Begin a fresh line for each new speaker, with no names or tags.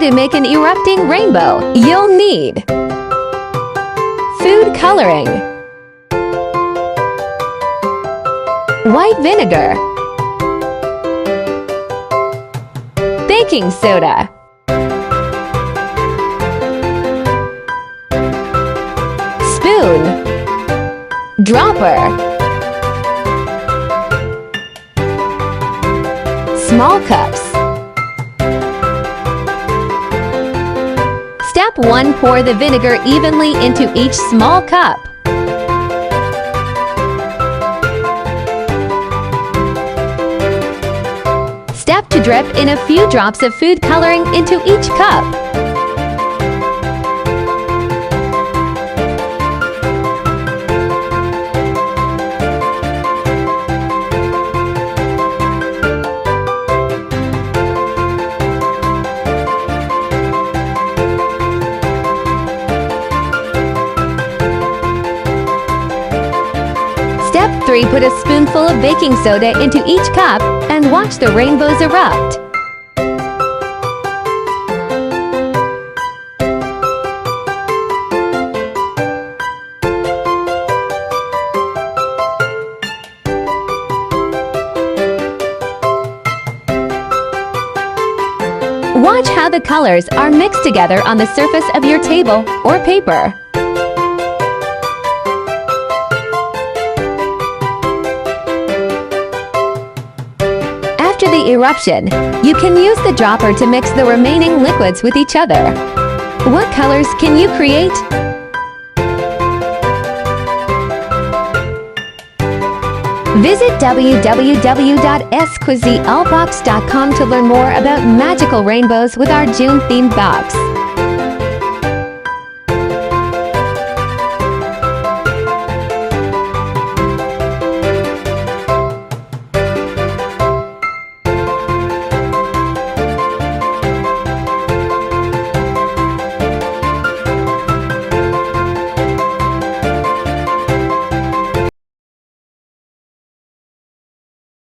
to make an erupting rainbow, you'll need food coloring, white vinegar, baking soda, spoon, dropper, small cups. Step 1. Pour the vinegar evenly into each small cup. Step 2. Drip in a few drops of food coloring into each cup. Step 3. Put a spoonful of baking soda into each cup and watch the rainbows erupt. Watch how the colors are mixed together on the surface of your table or paper. After the eruption, you can use the dropper to mix the remaining liquids with each other. What colors can you create? Visit www.squizzelbox.com to learn more about magical rainbows with our June-themed box.